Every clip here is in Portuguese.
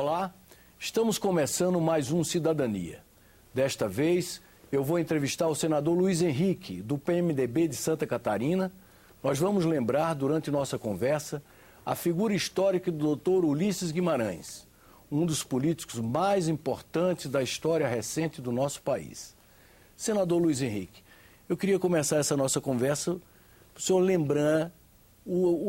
Olá, estamos começando mais um Cidadania. Desta vez, eu vou entrevistar o senador Luiz Henrique, do PMDB de Santa Catarina. Nós vamos lembrar, durante nossa conversa, a figura histórica do Dr. Ulisses Guimarães, um dos políticos mais importantes da história recente do nosso país. Senador Luiz Henrique, eu queria começar essa nossa conversa para o senhor lembrar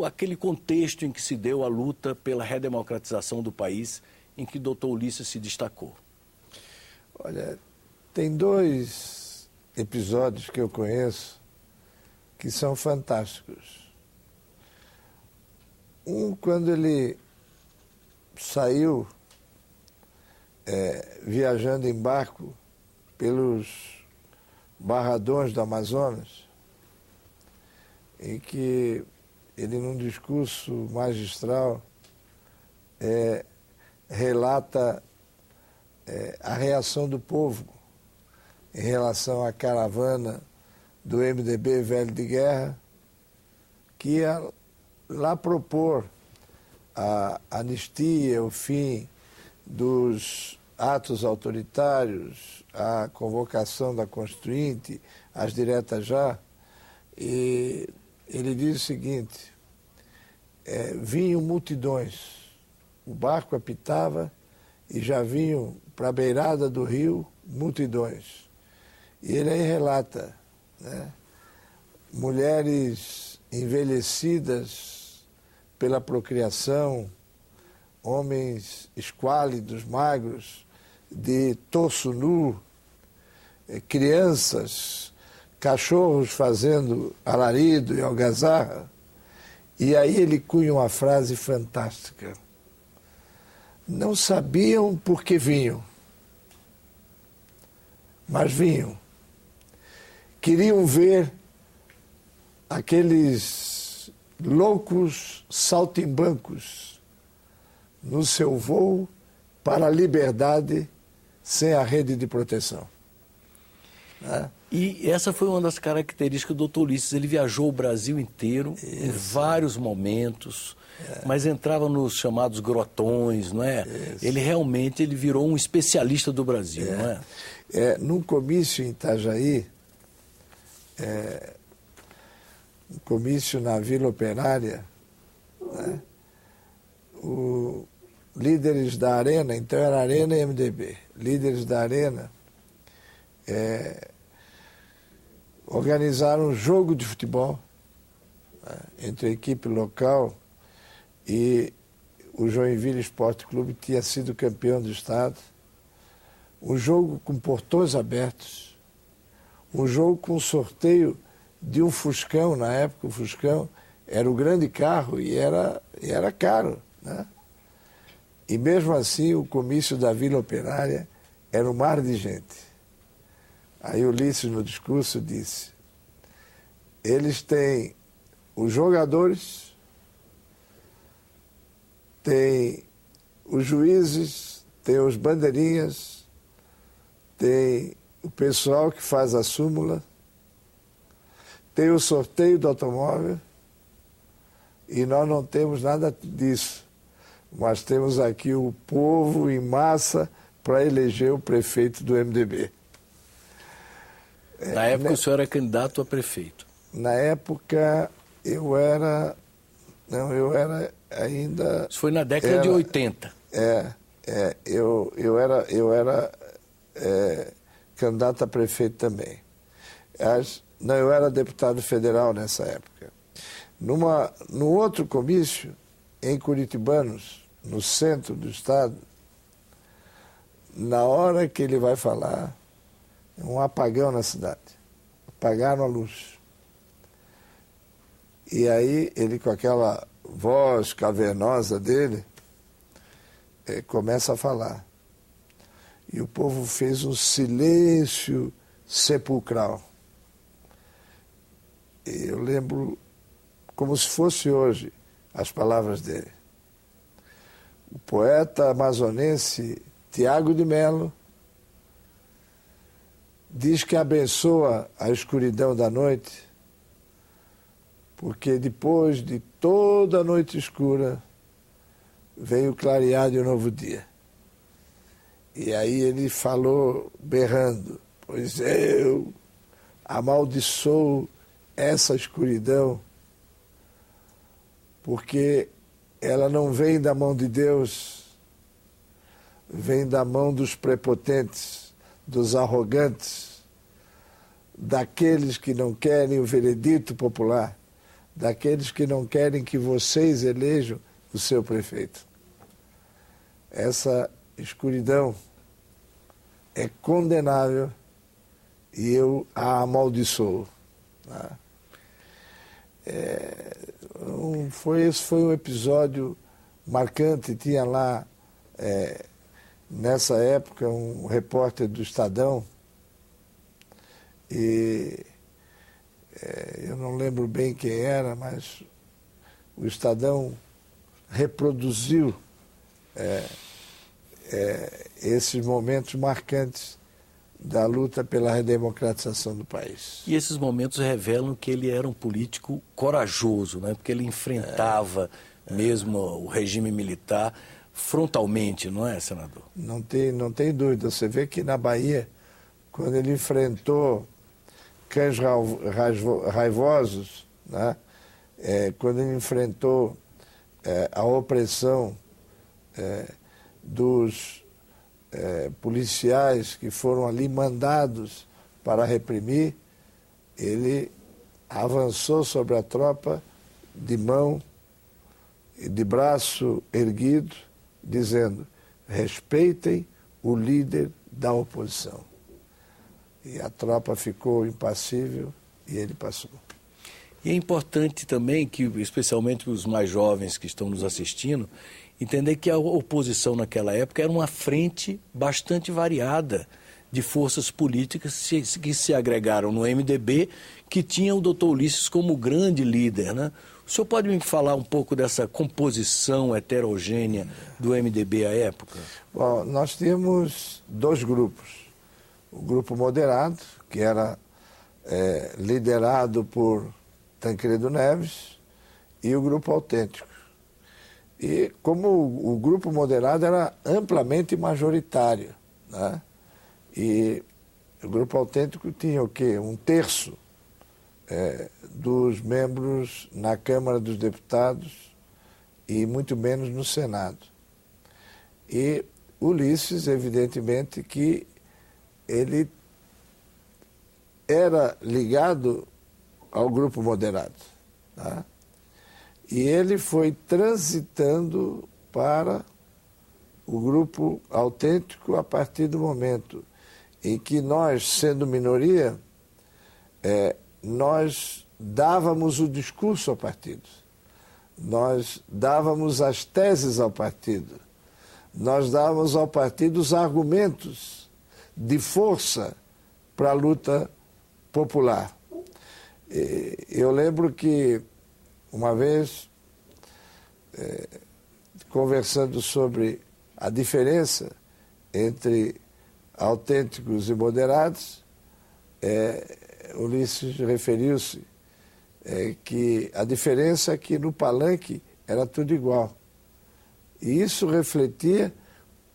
aquele contexto em que se deu a luta pela redemocratização do país, em que o Dr. Ulisses se destacou. Olha, tem dois episódios que eu conheço que são fantásticos. Um, quando ele saiu viajando em barco pelos barradões do Amazonas, em que ele, num discurso magistral, relata a reação do povo em relação à caravana do MDB Velho de Guerra, que ia lá propor a anistia, o fim dos atos autoritários, a convocação da Constituinte, as diretas já. E ele diz o seguinte: vinham multidões, o barco apitava e já vinham para a beirada do rio multidões. E ele aí relata, né, mulheres envelhecidas pela procriação, homens esquálidos, magros, de torso nu, crianças, cachorros fazendo alarido e algazarra. E aí ele cunha uma frase fantástica: não sabiam por que vinham, mas vinham. Queriam ver aqueles loucos saltimbancos no seu voo para a liberdade sem a rede de proteção. E essa foi uma das características do Dr. Ulisses. Ele viajou o Brasil inteiro, em vários momentos, mas entrava nos chamados grotões, não é? Ele realmente virou um especialista do Brasil, não é? Num comício em Itajaí, um comício na Vila Operária, né? Líderes da Arena, então era Arena e MDB, líderes da Arena organizaram um jogo de futebol, né, entre a equipe local e o Joinville Esporte Clube, que tinha sido campeão do estado. Um jogo com portões abertos, um jogo com sorteio de um Fuscão. Na época o Fuscão era o grande carro e era caro, né? E mesmo assim o comício da Vila Operária era um mar de gente. Aí Ulisses, no discurso, disse: eles têm os jogadores, têm os juízes, têm os bandeirinhas, tem o pessoal que faz a súmula, tem o sorteio do automóvel, e nós não temos nada disso. Mas temos aqui o povo em massa para eleger o prefeito do MDB. Na época o senhor era candidato a prefeito. Na época eu era ainda... Isso foi na década de 80. Eu era candidato a prefeito também. Eu era deputado federal nessa época. No outro comício, em Curitibanos, no centro do estado, na hora que ele vai falar, um apagão na cidade. Apagaram a luz. E aí ele, com aquela voz cavernosa dele, começa a falar. E o povo fez um silêncio sepulcral. E eu lembro, como se fosse hoje, as palavras dele. O poeta amazonense Tiago de Mello diz que abençoa a escuridão da noite, porque depois de toda a noite escura veio clarear de um novo dia. E aí ele falou berrando: pois eu amaldiçoo essa escuridão, porque ela não vem da mão de Deus, vem da mão dos prepotentes, dos arrogantes, daqueles que não querem o veredito popular, daqueles que não querem que vocês elejam o seu prefeito. Essa escuridão é condenável e eu a amaldiçoo. Esse foi um episódio marcante. Tinha lá, nessa época, um repórter do Estadão, e eu não lembro bem quem era, mas o Estadão reproduziu esses momentos marcantes da luta pela redemocratização do país. E esses momentos revelam que ele era um político corajoso, né? Porque ele enfrentava mesmo o regime militar frontalmente, não é, senador? Não tem dúvida. Você vê que na Bahia, quando ele enfrentou cães raivosos, né? Quando ele enfrentou a opressão dos policiais que foram ali mandados para reprimir, ele avançou sobre a tropa de mão e de braço erguido, dizendo: respeitem o líder da oposição. E a tropa ficou impassível e ele passou. E é importante também que, especialmente os mais jovens que estão nos assistindo, entender que a oposição naquela época era uma frente bastante variada de forças políticas que se agregaram no MDB, que tinha o doutor Ulisses como grande líder, né? O senhor pode me falar um pouco dessa composição heterogênea do MDB à época? Bom, nós tínhamos dois grupos. O grupo moderado, que era liderado por Tancredo Neves, e o grupo autêntico. E como o grupo moderado era amplamente majoritário, né? E o grupo autêntico tinha o quê? 1/3 dos membros na Câmara dos Deputados e muito menos no Senado. E Ulisses, evidentemente, que ele era ligado ao grupo moderado, tá? E ele foi transitando para o grupo autêntico a partir do momento em que nós, sendo minoria, nós dávamos o discurso ao partido, nós dávamos as teses ao partido, nós dávamos ao partido os argumentos de força para a luta popular. Eu lembro que uma vez, conversando sobre a diferença entre autênticos e moderados, Ulisses referiu-se que a diferença é que no palanque era tudo igual. E isso refletia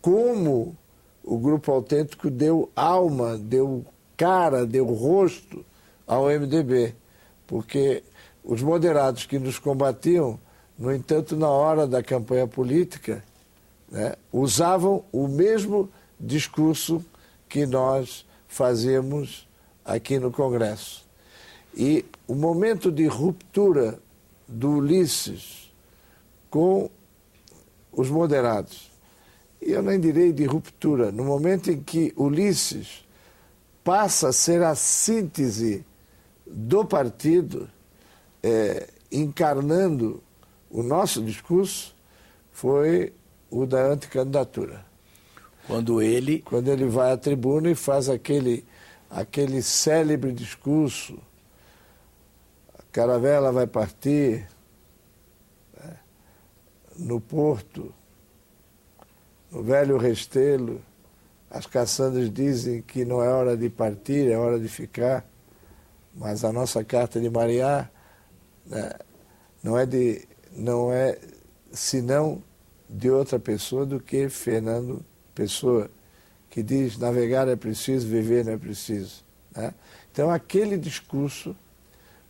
como o grupo autêntico deu alma, deu cara, deu rosto ao MDB, porque os moderados que nos combatiam, no entanto, na hora da campanha política, né, usavam o mesmo discurso que nós fazíamos aqui no Congresso. E o momento de ruptura do Ulisses com os moderados, e eu nem direi de ruptura, no momento em que Ulisses passa a ser a síntese do partido, encarnando o nosso discurso, foi o da anticandidatura. Quando ele vai à tribuna e faz aquele célebre discurso: a caravela vai partir, né, no porto, no velho Restelo, as caçandas dizem que não é hora de partir, é hora de ficar, mas a nossa carta de Mariá, né, não é senão de outra pessoa do que Fernando Pessoa, que diz: navegar é preciso, viver não é preciso. Né? Então, aquele discurso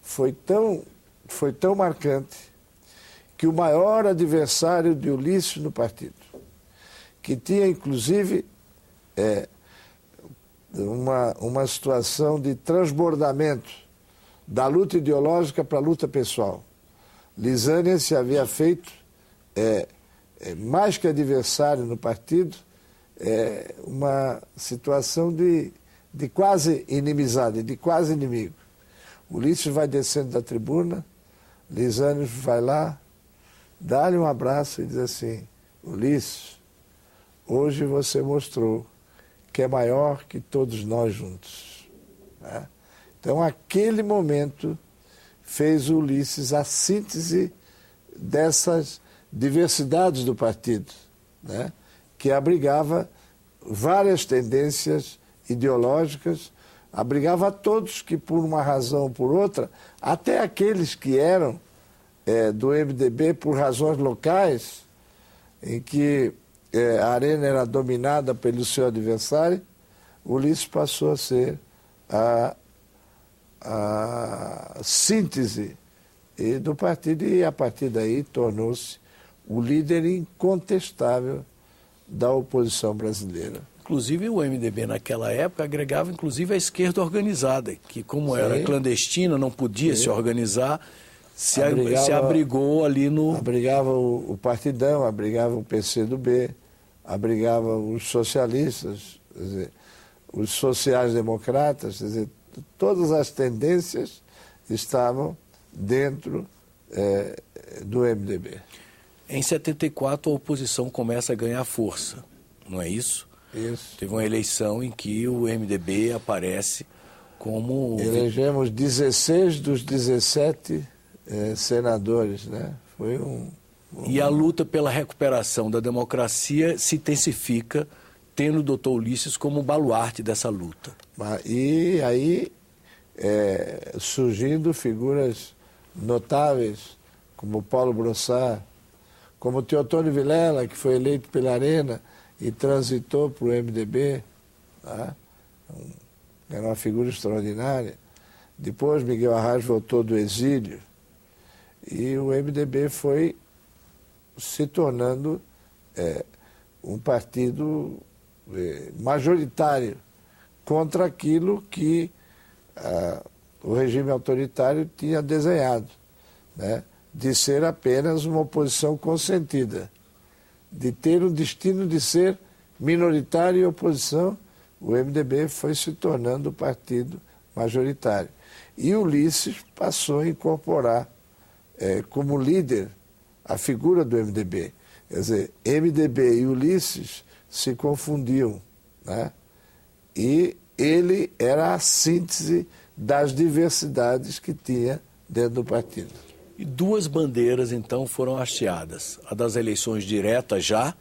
foi tão marcante que o maior adversário de Ulisses no partido, que tinha, inclusive, uma situação de transbordamento da luta ideológica para a luta pessoal. Lisânia se havia feito, mais que adversário no partido, uma situação de quase inimizade, de quase inimigo. Ulisses vai descendo da tribuna, Lisânia vai lá, dá-lhe um abraço e diz assim: Ulisses, hoje você mostrou que é maior que todos nós juntos. Né? Então, aquele momento fez o Ulisses a síntese dessas diversidades do partido, né? Que abrigava várias tendências ideológicas, abrigava a todos que, por uma razão ou por outra, até aqueles que eram do MDB por razões locais, em que a arena era dominada pelo seu adversário, Ulisses passou a ser a síntese do partido e, a partir daí, tornou-se o líder incontestável da oposição brasileira. Inclusive, o MDB, naquela época, agregava inclusive a esquerda organizada, que, como era clandestina, não podia se organizar, se abrigou ali no... Abrigava o Partidão, abrigava o PCdoB, abrigava os socialistas, quer dizer, os sociais-democratas, quer dizer, todas as tendências estavam dentro do MDB. Em 74, a oposição começa a ganhar força, não é isso? Isso. Teve uma eleição em que o MDB aparece como... Elegemos 16 dos 17 senadores, né? Foi E a luta pela recuperação da democracia se intensifica, tendo o doutor Ulisses como baluarte dessa luta. E aí, surgindo figuras notáveis, como Paulo Brossard, como Teotônio Vilela, que foi eleito pela Arena e transitou para o MDB, tá? Era uma figura extraordinária. Depois, Miguel Arraes voltou do exílio e o MDB foi se tornando um partido majoritário contra aquilo que o regime autoritário tinha desenhado, né? De ser apenas uma oposição consentida, de ter o destino de ser minoritário e oposição. O MDB foi se tornando o partido majoritário. E Ulisses passou a incorporar como líder a figura do MDB. Quer dizer, MDB e Ulisses se confundiam, né? E ele era a síntese das diversidades que tinha dentro do partido. E duas bandeiras, então, foram hasteadas, a das eleições diretas já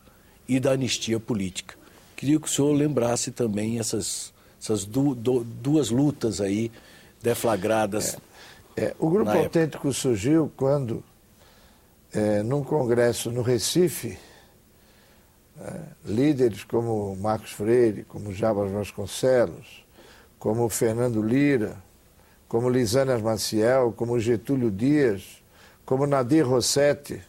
e da anistia política. Queria que o senhor lembrasse também essas duas lutas aí deflagradas. O Grupo Autêntico surgiu quando, num congresso no Recife, líderes como Marcos Freire, como Jabas Vasconcelos, como Fernando Lira, como Lisânia Maciel, como Getúlio Dias, como Nadir Rossetti,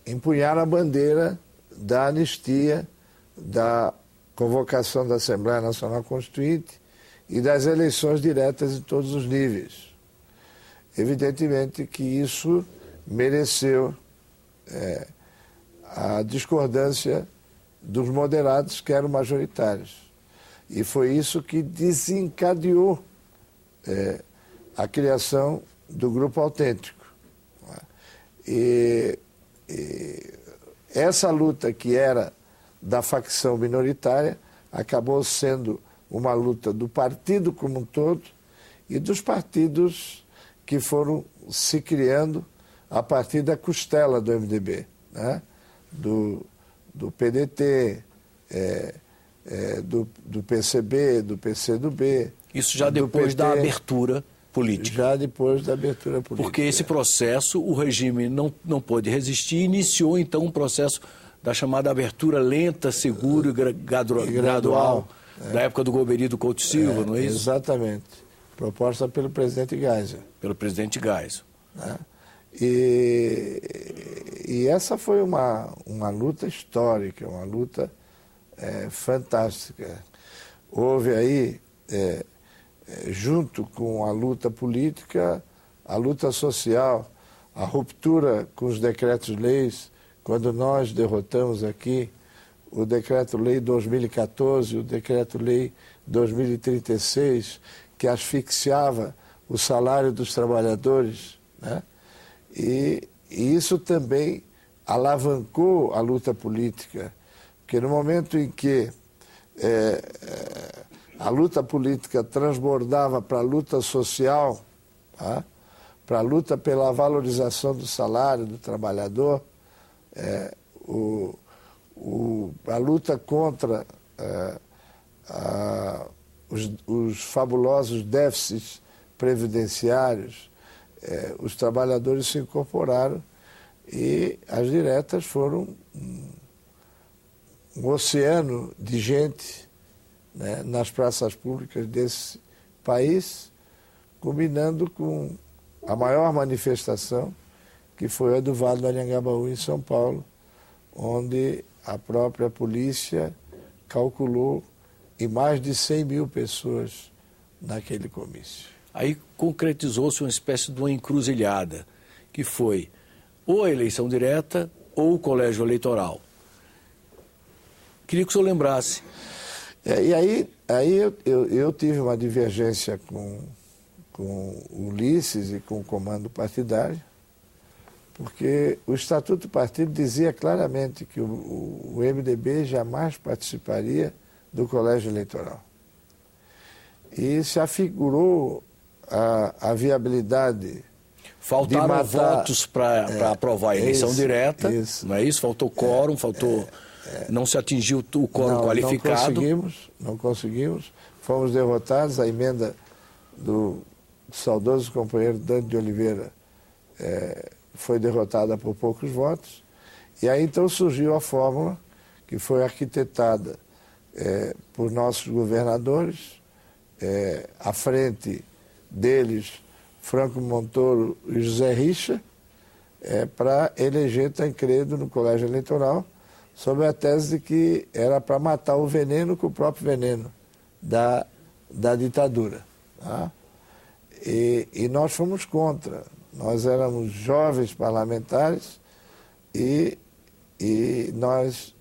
empunharam a bandeira da anistia, da convocação da Assembleia Nacional Constituinte e das eleições diretas em todos os níveis. Evidentemente que isso mereceu a discordância dos moderados, que eram majoritários. E foi isso que desencadeou a criação do Grupo Autêntico. E essa luta, que era da facção minoritária, acabou sendo uma luta do partido como um todo e dos partidos que foram se criando a partir da costela do MDB, né? do PDT, do PCB, do PCdoB. Isso já depois da abertura política. Já depois da abertura política. Porque esse processo, o regime não pôde resistir e iniciou, então, um processo da chamada abertura lenta, segura e gradual, da época do Golbery Couto Silva, não é isso? Exatamente. Proposta pelo presidente Geisel. Pelo presidente Geisel. Né? E essa foi uma luta histórica, uma luta fantástica. Houve aí, junto com a luta política, a luta social, a ruptura com os decretos-leis, quando nós derrotamos aqui o Decreto-Lei 2014, o Decreto-Lei 2036, que asfixiava o salário dos trabalhadores, né? E isso também alavancou a luta política, porque no momento em que a luta política transbordava para a luta social, tá? Para a luta pela valorização do salário do trabalhador, a luta contra os fabulosos déficits previdenciários, os trabalhadores se incorporaram e as diretas foram um oceano de gente, né, nas praças públicas desse país, culminando com a maior manifestação, que foi a do Vale do Anhangabaú, em São Paulo, onde a própria polícia calculou em mais de 100 mil pessoas naquele comício. Aí concretizou-se uma espécie de uma encruzilhada, que foi ou a eleição direta ou o colégio eleitoral. Queria que o senhor lembrasse. E aí eu tive uma divergência com o Ulisses e com o comando partidário, porque o Estatuto do Partido dizia claramente que o MDB jamais participaria do colégio eleitoral. E se afigurou a viabilidade. Faltaram votos para aprovar a eleição direta, não é isso? Faltou quórum, não se atingiu o quórum qualificado. Não conseguimos. Fomos derrotados, a emenda do saudoso companheiro Dante de Oliveira foi derrotada por poucos votos. E aí então surgiu a fórmula que foi arquitetada por nossos governadores, à frente deles Franco Montoro e José Richa, para eleger Tancredo no colégio eleitoral, sob a tese de que era para matar o veneno com o próprio veneno da ditadura. Tá? E nós fomos contra. Nós éramos jovens parlamentares e nós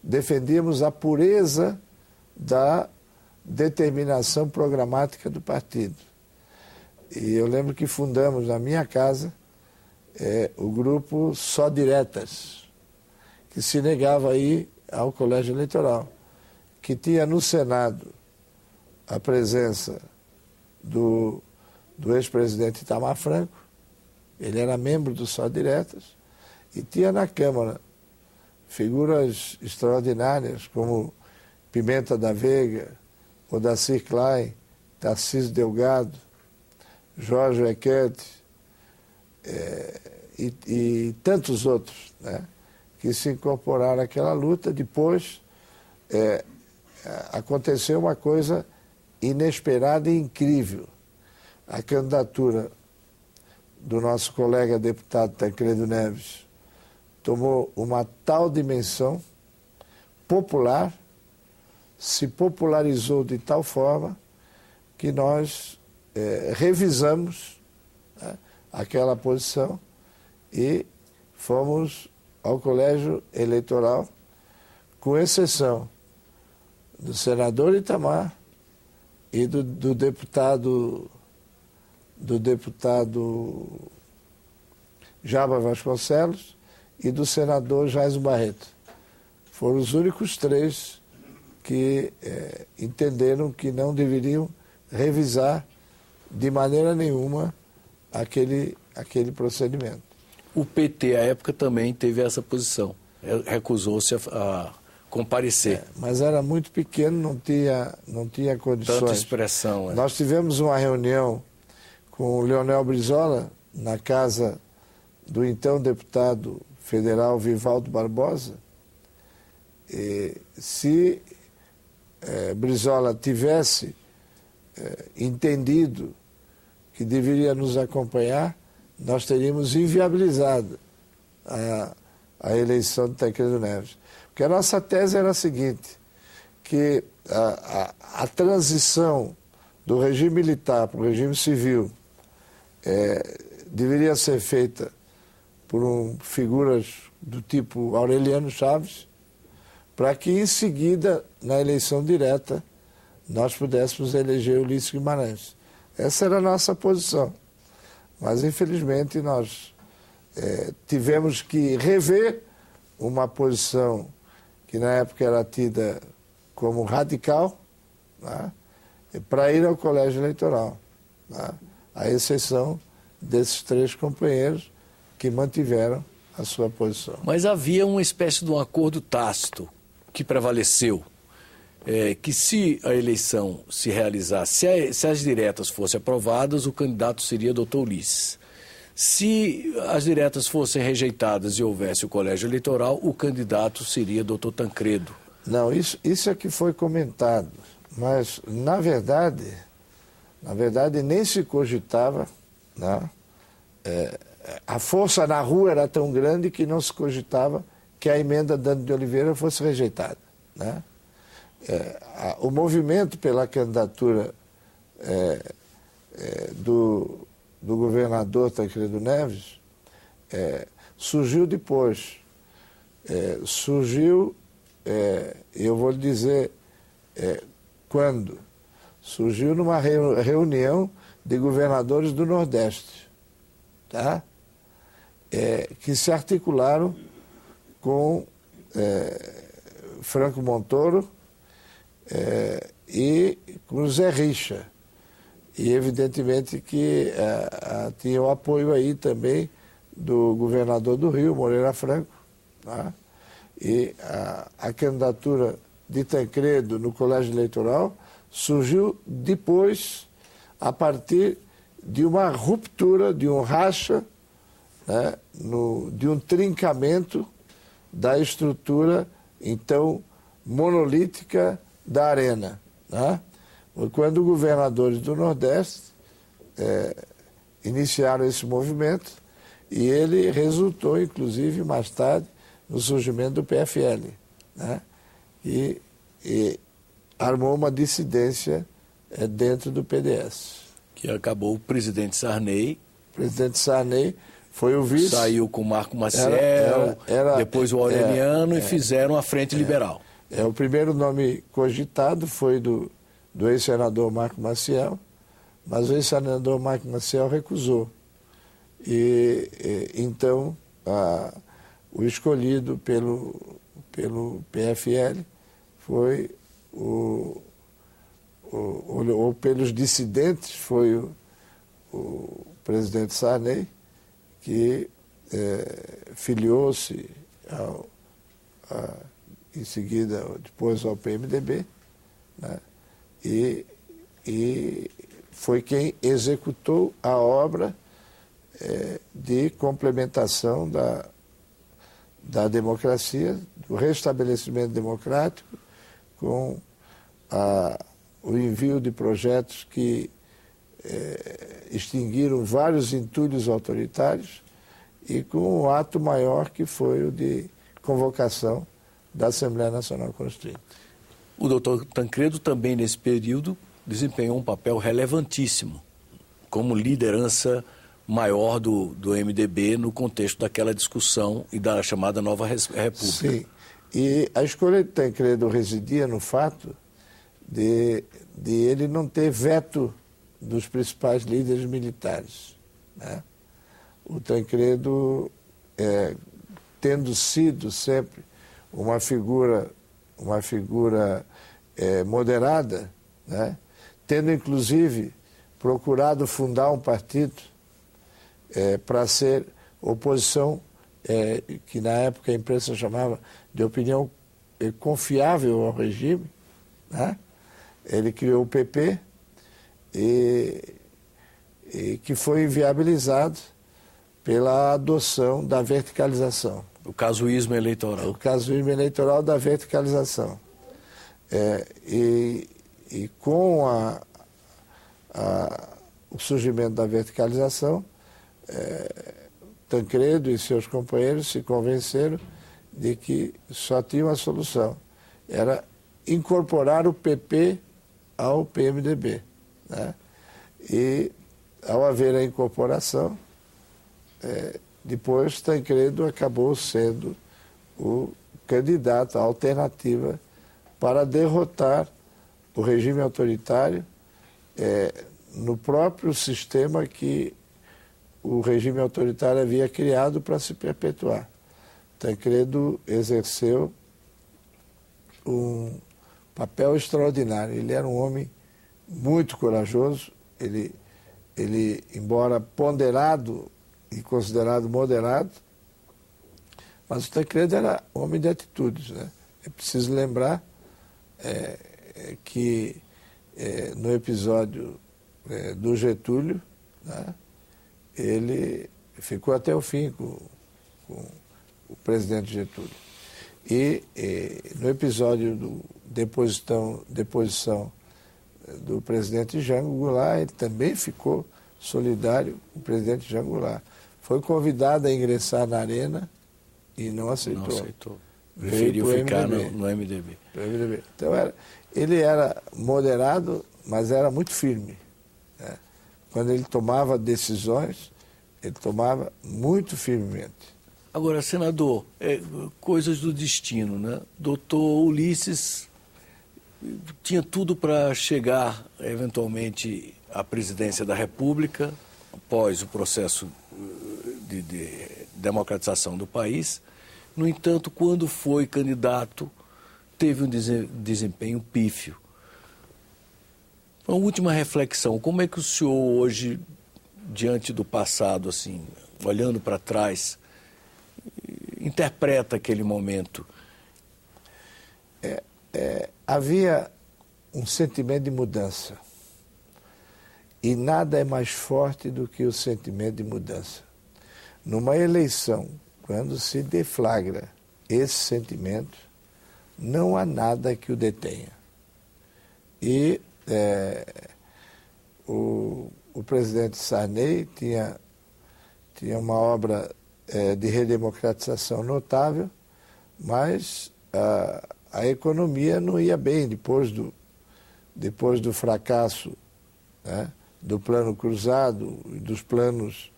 defendíamos a pureza da determinação programática do partido. E eu lembro que fundamos na minha casa o grupo Só Diretas, que se negava a ir ao colégio eleitoral, que tinha no Senado a presença do ex-presidente Itamar Franco, ele era membro do Só Diretas, e tinha na Câmara figuras extraordinárias como Pimenta da Veiga, Odacir Klein, Tarcísio Delgado, Jorge Eckert e tantos outros, né, que se incorporaram àquela luta. Depois aconteceu uma coisa inesperada e incrível. A candidatura do nosso colega deputado Tancredo Neves tomou uma tal dimensão popular, se popularizou de tal forma que nós revisamos, né, aquela posição e fomos ao colégio eleitoral, com exceção do senador Itamar e do deputado Jaba Vasconcelos e do senador Jairson Barreto. Foram os únicos três que entenderam que não deveriam revisar de maneira nenhuma aquele procedimento. O PT, à época, também teve essa posição. Recusou-se a comparecer. Mas era muito pequeno, não tinha condições. Tanta expressão. Nós tivemos uma reunião com o Leonel Brizola, na casa do então deputado federal Vivaldo Barbosa, se Brizola tivesse entendido que deveria nos acompanhar, nós teríamos inviabilizado a eleição de Tancredo Neves. Porque a nossa tese era a seguinte, que a transição do regime militar para o regime civil deveria ser feita por figuras do tipo Aureliano Chaves, para que em seguida, na eleição direta, nós pudéssemos eleger Ulisses Guimarães. Essa era a nossa posição. Mas, infelizmente, nós tivemos que rever uma posição que na época era tida como radical, né, para ir ao colégio eleitoral, né, à exceção desses 3 companheiros que mantiveram a sua posição. Mas havia uma espécie de um acordo tácito que prevaleceu, que se a eleição se realizasse, se as diretas fossem aprovadas, o candidato seria Dr. Ulisses. Se as diretas fossem rejeitadas e houvesse o colégio eleitoral, o candidato seria Dr. Tancredo. Não, isso é que foi comentado, mas na verdade nem se cogitava, né? A força na rua era tão grande que não se cogitava que a emenda Dante de Oliveira fosse rejeitada, né? O movimento pela candidatura do governador Tancredo Neves surgiu depois. Eu vou lhe dizer quando. Surgiu numa reunião de governadores do Nordeste, tá? Que se articularam com Franco Montoro e com Zé Richa. E evidentemente que tinha o apoio aí também do governador do Rio, Moreira Franco, tá? E a candidatura de Tancredo no colégio eleitoral surgiu depois, a partir de uma ruptura, de um racha, né, de um trincamento da estrutura, então, monolítica da Arena, né? Quando governadores do Nordeste iniciaram esse movimento, e ele resultou, inclusive, mais tarde, no surgimento do PFL, né? E armou uma dissidência dentro do PDS. Que acabou o presidente Sarney. O presidente Sarney foi o vice. Saiu com o Marco Maciel, depois o Aureliano, e fizeram a Frente Liberal. O primeiro nome cogitado foi do ex-senador Marco Maciel, mas o ex-senador Marco Maciel recusou. Então, o escolhido pelo PFL foi ou pelos dissidentes, foi o presidente Sarney, que filiou-se em seguida, depois ao PMDB, né? E foi quem executou a obra de complementação da democracia, do restabelecimento democrático, com o envio de projetos que extinguiram vários entulhos autoritários e com o ato maior que foi o de convocação da Assembleia Nacional Constituinte. O doutor Tancredo também, nesse período, desempenhou um papel relevantíssimo como liderança maior do MDB no contexto daquela discussão e da chamada Nova República. Sim, e a escolha de Tancredo residia no fato de ele não ter veto dos principais líderes militares, né? O Tancredo, tendo sido sempre uma figura moderada, né? Tendo inclusive procurado fundar um partido para ser oposição, que na época a imprensa chamava de opinião confiável ao regime, né? Ele criou o PP e que foi inviabilizado pela adoção da verticalização. O casuísmo eleitoral. O casuísmo eleitoral da verticalização. E com o surgimento da verticalização, Tancredo e seus companheiros se convenceram de que só tinha uma solução, era incorporar o PP ao PMDB, né? E, ao haver a incorporação, depois Tancredo acabou sendo o candidato, a alternativa para derrotar o regime autoritário no próprio sistema que o regime autoritário havia criado para se perpetuar. Tancredo exerceu um papel extraordinário. Ele era um homem muito corajoso. Ele, embora ponderado e considerado moderado, mas o Tancredo era homem de atitudes, né? É preciso lembrar que no episódio do Getúlio, né, ele ficou até o fim com o presidente Getúlio. E no episódio de deposição do presidente Jango Goulart, ele também ficou solidário com o presidente Jango Goulart. Foi convidado a ingressar na Arena e não aceitou. Não aceitou. Preferiu ficar no MDB. Então, ele era moderado, mas era muito firme, né? Quando ele tomava decisões, ele tomava muito firmemente. Agora, senador, coisas do destino, né? Doutor Ulisses tinha tudo para chegar, eventualmente, à presidência da República, após o processo de democratização do país. No entanto, quando foi candidato, teve um desempenho pífio. Uma última reflexão, como é que o senhor hoje, diante do passado, assim, olhando para trás, interpreta aquele momento? Havia um sentimento de mudança. E nada é mais forte do que o sentimento de mudança. Numa eleição, quando se deflagra esse sentimento, não há nada que o detenha. E o presidente Sarney tinha uma obra de redemocratização notável, mas a economia não ia bem depois do fracasso, né, do plano cruzado e dos planos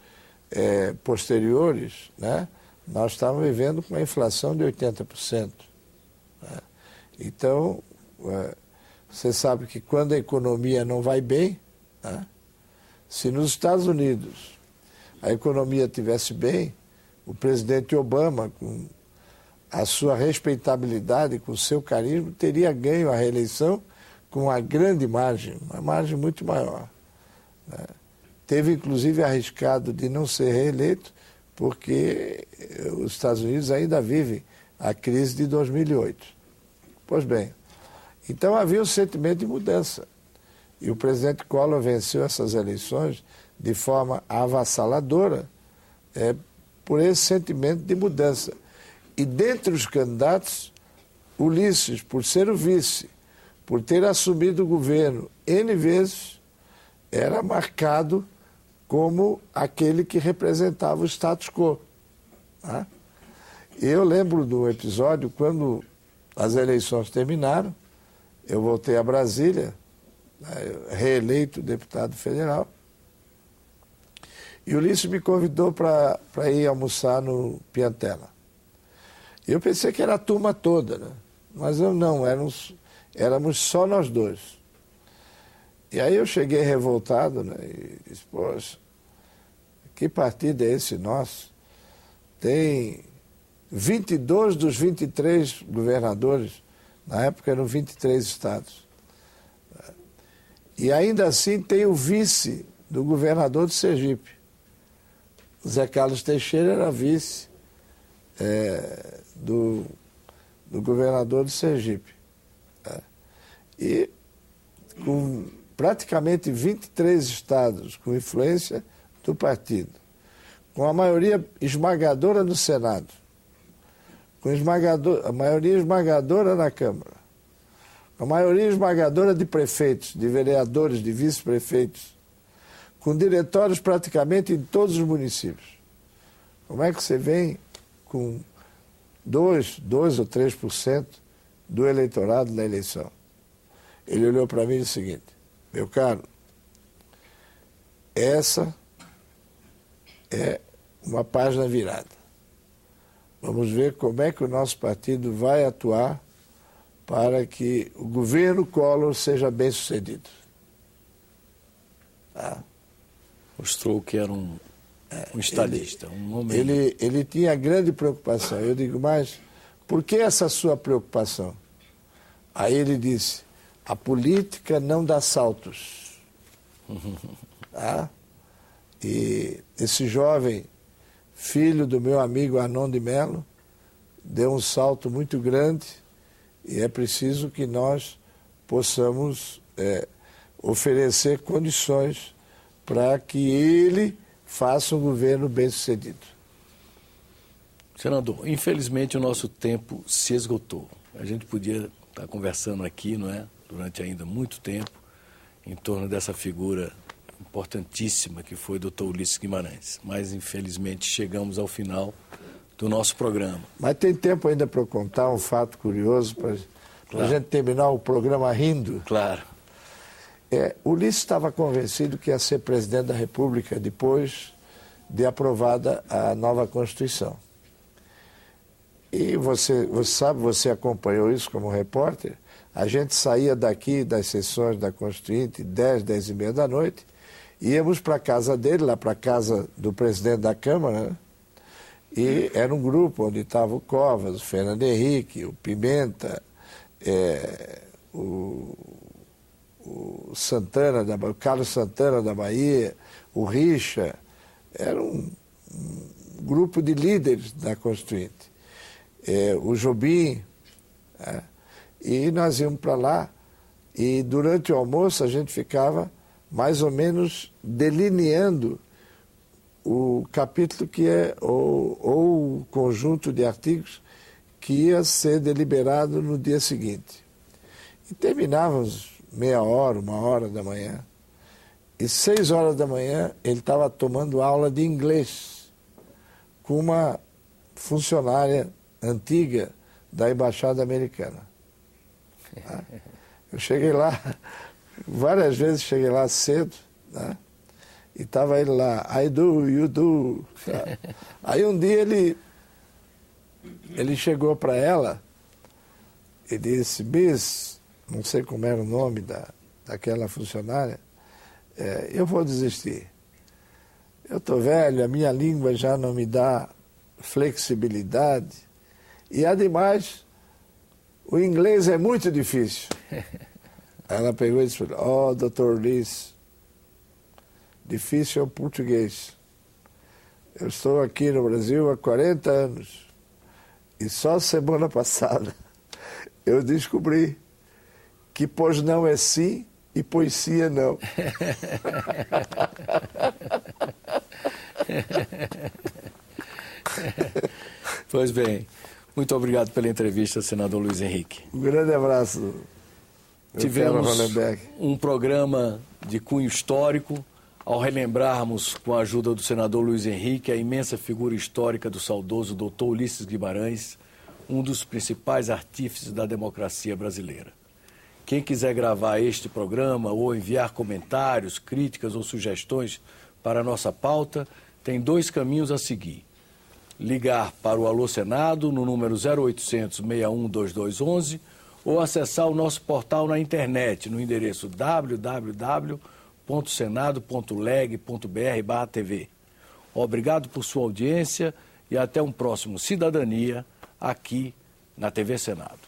posteriores, né? Nós estávamos vivendo com uma inflação de 80%. Né? Então, você sabe que quando a economia não vai bem, né, se nos Estados Unidos a economia estivesse bem, o presidente Obama, com a sua respeitabilidade, com o seu carisma, teria ganho a reeleição com uma grande margem, uma margem muito maior, né? Teve, inclusive, arriscado de não ser reeleito, porque os Estados Unidos ainda vivem a crise de 2008. Pois bem, então havia um sentimento de mudança. E o presidente Collor venceu essas eleições de forma avassaladora por esse sentimento de mudança. E dentre os candidatos, Ulisses, por ser o vice, por ter assumido o governo N vezes, era marcado como aquele que representava o status quo. Né? Eu lembro do episódio quando as eleições terminaram, eu voltei a Brasília, reeleito deputado federal, e o Ulisses me convidou para ir almoçar no Piantella. Eu pensei que era a turma toda, né? Mas eu não, éramos só nós dois. E aí eu cheguei revoltado, né? E disse, poxa, que partido é esse nosso? Tem 22 dos 23 governadores, na época eram 23 estados. E ainda assim tem o vice do governador de Sergipe. O Zé Carlos Teixeira era vice do governador de Sergipe. E com praticamente 23 estados com influência do partido, com a maioria esmagadora no Senado, com a maioria esmagadora na Câmara, a maioria esmagadora de prefeitos, de vereadores, de vice-prefeitos, com diretórios praticamente em todos os municípios. Como é que você vem com 2 ou 3% do eleitorado na eleição? Ele olhou para mim e disse o seguinte: meu caro, essa é uma página virada. Vamos ver como é que o nosso partido vai atuar para que o governo Collor seja bem sucedido. Mostrou que era um estadista, um homem... Ele tinha grande preocupação. Eu digo, mas por que essa sua preocupação? Aí ele disse, a política não dá saltos. E esse jovem, filho do meu amigo Arnon de Mello, deu um salto muito grande e é preciso que nós possamos oferecer condições para que ele faça um governo bem-sucedido. Senador, infelizmente o nosso tempo se esgotou. A gente podia estar conversando aqui, não é, durante ainda muito tempo, em torno dessa figura importantíssima que foi o Dr. Ulisses Guimarães. Mas, infelizmente, chegamos ao final do nosso programa. Mas tem tempo ainda para eu contar um fato curioso, para a gente terminar o programa rindo. Claro. Ulisses estava convencido que ia ser presidente da República depois de aprovada a nova Constituição. E você sabe, você acompanhou isso como repórter, a gente saía daqui das sessões da Constituinte 10 e meia da noite, íamos para a casa dele, lá para a casa do presidente da Câmara, né? E era um grupo onde estava o Covas, o Fernando Henrique, o Pimenta, o Carlos Santana da Bahia, o Richa. Era um grupo de líderes da Constituinte. O Jobim, e nós íamos para lá, e durante o almoço a gente ficava mais ou menos delineando o capítulo que ou o conjunto de artigos que ia ser deliberado no dia seguinte. E terminávamos meia hora, 1h da manhã, e 6 horas da manhã ele estava tomando aula de inglês com uma funcionária antiga da Embaixada Americana. Eu cheguei lá, várias vezes cheguei lá cedo, né? E estava ele lá, I do, you do. Tá? Aí um dia ele chegou para ela e disse, Miss, não sei como era o nome daquela funcionária, eu vou desistir. Eu estou velho, a minha língua já não me dá flexibilidade e, ademais, o inglês é muito difícil. Aí ela pegou e disse, oh, Dr. Ulisses, difícil é o português. Eu estou aqui no Brasil há 40 anos e só semana passada eu descobri que pois não é sim e pois sim é não. Pois bem, muito obrigado pela entrevista, senador Luiz Henrique. Um grande abraço. Tivemos um programa de cunho histórico, ao relembrarmos, com a ajuda do senador Luiz Henrique, a imensa figura histórica do saudoso Dr. Ulisses Guimarães, um dos principais artífices da democracia brasileira. Quem quiser gravar este programa ou enviar comentários, críticas ou sugestões para a nossa pauta, tem 2 caminhos a seguir. Ligar para o Alô Senado no número 0800 61 2211 ou acessar o nosso portal na internet no endereço www.senado.leg.br/TV. Obrigado por sua audiência e até um próximo Cidadania aqui na TV Senado.